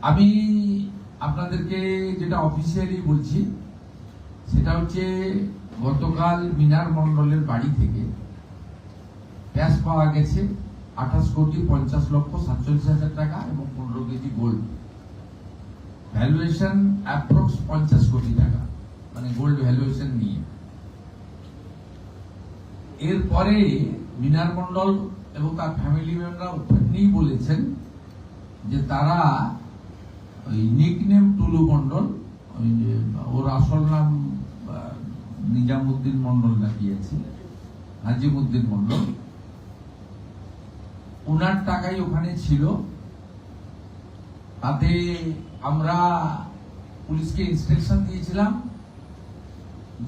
আমি আপনাদেরকে যেটা অফিসিয়ালি বলছি সেটা হচ্ছে গতকাল মিনার মন্ডলের বাড়ি থেকে ক্যাশ পাওয়া গেছে 28,50,47,47 টাকা এবং 15 কেজি গোল্ড। ভ্যালুয়েশন অ্যাপ্রক্স 50 কোটি টাকা, মানে গোল্ড ভ্যালুয়েশন নিয়ে। এরপরে মিনার মন্ডল এবং তার ফ্যামিলি মেম্বাররা ওপেনলি বলেছেন যে তারা ওই নিকনেম টুলু মন্ডল, ওই ওর আসল নাম নিজামুদ্দিন মন্ডল নাকি আছে, নাজিমুদ্দিন মন্ডল, ওনার টাকাই ওখানে ছিল। তাতে আমরা পুলিশকে ইনস্ট্রাকশন দিয়েছিলাম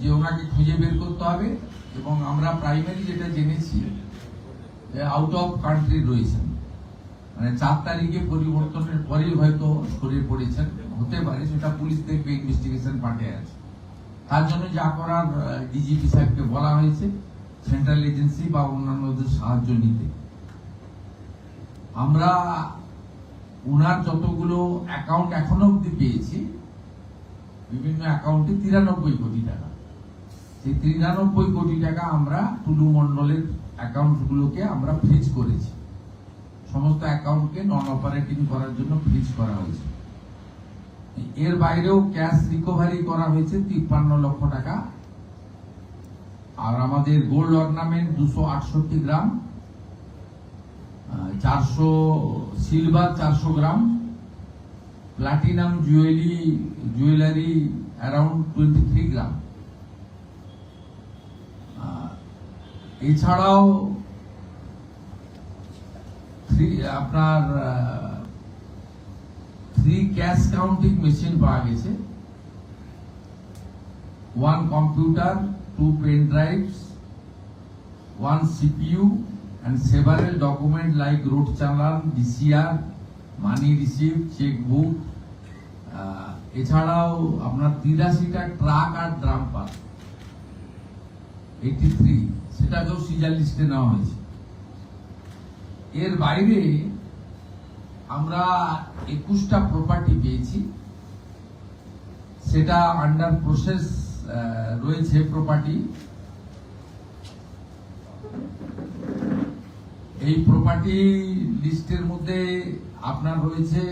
যে ওনাকে খুঁজে বের করতে হবে, এবং আমরা প্রাইমারি যেটা জেনেছি আউট অফ কান্ট্রি রয়েছেন, মানে 4 তারিখে পরিবর্তনের পরেই হয়তো সরে পড়েছেন, হতে পারে, সেটা পুলিশ দেখবে, ইনভেস্টিগেশন পার্টে আছে। তার জন্য যা করার ডিজিপি সাহেবকে বলা হয়েছে সেন্ট্রাল এজেন্সি বা অন্যান্যদের সাহায্য নিতে। আমরা উনার যতগুলো অ্যাকাউন্ট এখনো অব্দি পেয়েছি, বিভিন্ন অ্যাকাউন্টে 93 কোটি টাকা। সেই 93 কোটি টাকা আমরা টুলু মন্ডলের অ্যাকাউন্টগুলোকে আমরা ফ্রিজ করেছি, সমস্ত অ্যাকাউন্টকে নন অপারেটিং করার জন্য ফ্রিজ করা হয়েছে। এর বাইরেও ক্যাশ রিকভারি করা হয়েছে 53 লক্ষ টাকা। আর আমাদের gold ornament 268 gram, 400 silver 400 gram, platinum jewellery around 23 gram. এছাড়াও আপনার 3 ক্যাশ কাউন্টিং মেশিন পাওয়া গেছে, 1 computer, 2 pen drives, 1 CPU and several documents like road challan, DCR, money received, checkbook। এছাড়াও আপনার 83টা ট্রাক আর ড্রাম্পার 83, সেটাকেও সিজার লিস্টে নেওয়া হয়েছে। এর বাইরে আমরা 21টা প্রপার্টি পেয়েছি, সেটা আন্ডার প্রসেস রয়েছে প্রপার্টি। এই প্রপার্টি লিস্টের মধ্যে আপনার রয়েছে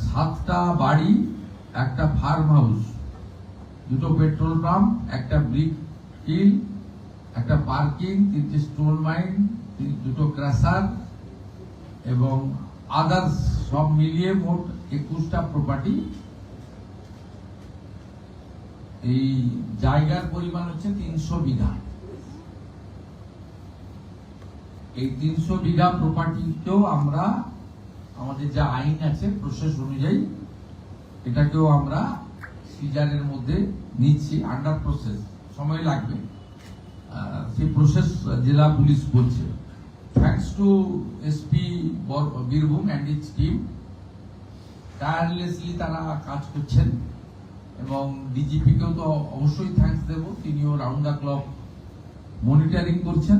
7টা বাড়ি, একটা ফার্ম হাউস, 2টো পেট্রোল পাম্প, একটা ব্রিক কিল, একটা পার্কিং, 3টে স্টোন মাইন, 2টো ক্রাসার এবং আদার্স সব মিলিয়ে মোট 21টা প্রপার্টি। এই জায়গার পরিমাণ হচ্ছে 300 বিঘা। এই 300 বিঘা প্রপার্টিতেও আমরা আমাদের যা আইন আছে প্রসেস অনুযায়ী এটাকেও আমরা সিজারের মধ্যে নিচ্ছি, আন্ডার প্রসেস, সময় লাগবে, সেই প্রসেস জেলা পুলিশ করছে। Thanks to SP Birbhum and it's team, tirelessly তারা কাজ করছেন, এবং ডিজিপিকেও তো অবশ্যই থ্যাঙ্কস দেব, তিনিও রাউন্ড দ্য ক্লক মনিটরিং করছেন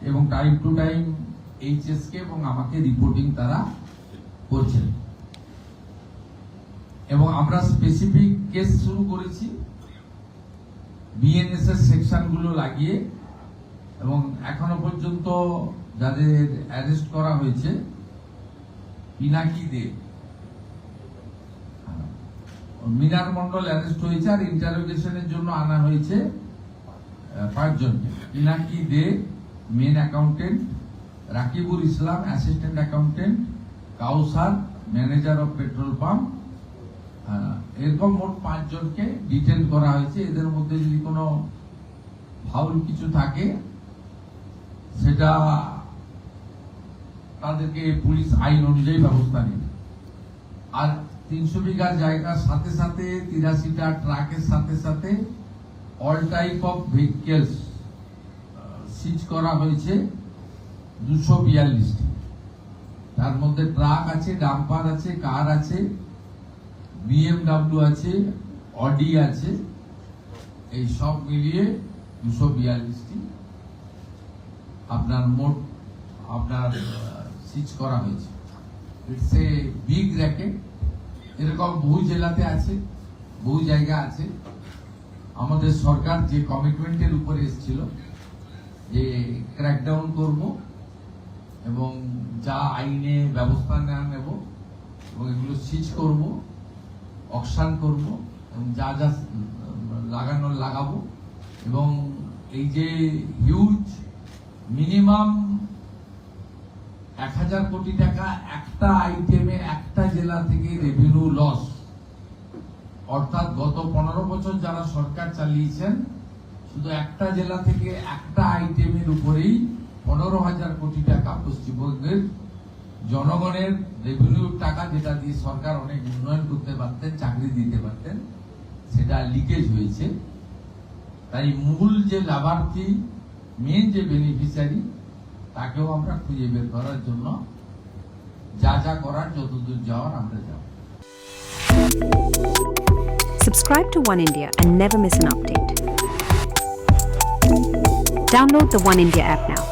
এবং টাইম টু টাইম এইচএসকে এবং আমাকে রিপোর্টিং তারা করছেন। এবং আমরা স্পেসিফিক কেস শুরু করেছি বিএনএসএস সেকশনগুলো লাগিয়ে, এবং এখনো পর্যন্ত যাদের অ্যারেস্ট করা হয়েছে, পিনাকি দে, মিনার মন্ডল অ্যারেস্ট হয়েছে, আর ইন্টারোগেশনের জন্য আনা হয়েছে 5 জনকে। Pinaki De main accountant, Rakibul Islam assistant accountant, Kausar manager of petrol pump, এরকম মোট 5 জনকে ডিটেন করা হয়েছে। এদের মধ্যে যদি কোনো ফাউল কিছু থাকে সেটা তাদেরকে পুলিশ আইন অনুযায়ী ব্যবস্থা নেবে। আর 300 বিঘা জায়গার সাথে সাথে 83টা ট্রাকের সাথে সাথে অল টাইপ অফ ভেহিকেলস সিজ করা হয়েছে 242টি। তার মধ্যে ট্রাক আছে, ডাম্পার আছে, কার আছে, BMW আছে, অডি আছে, এই সব মিলিয়ে 242টি আপনার মোট আপনার সিজ করা হয়েছে। It's a big racket. এরকম বহু জেলাতে আছে, বহু জায়গা আছে। আমাদের সরকার যে কমিটমেন্টের উপরে এসেছিল যে ক্র্যাকডাউন করব এবং যা আইনে ব্যবস্থা নেব এবং এগুলো সিজ করব, অকশন করব এবং যা যা লাগানোর লাগাবো, এবং এই যে হিউজ মিনিমাম 1000 কোটি টাকা একটা আইটেমে একটা জেলা থেকে রেভিনিউ লস, অর্থাৎ গত 15 বছর যারা সরকার চালিয়েছেন শুধু একটা জেলা থেকে একটা আইটেমের উপরেই 15,000 কোটি টাকা পশ্চিমবঙ্গের জনগণের রেভিনিউর টাকা, যেটা দিয়ে সরকার অনেক উন্নয়ন করতে পারতেন, চাকরি দিতে পারতেন, সেটা লিকেজ হয়েছে। তাই মূল যে লাভার্থী, মেন যে বেনিফিশিয়ারি, তাকেও আমরা খুঁজে বের করার জন্য যা যা করার, যতদূর যাওয়ার আমরা যাব। Subscribe to One India and never miss an update. Download the One India app now.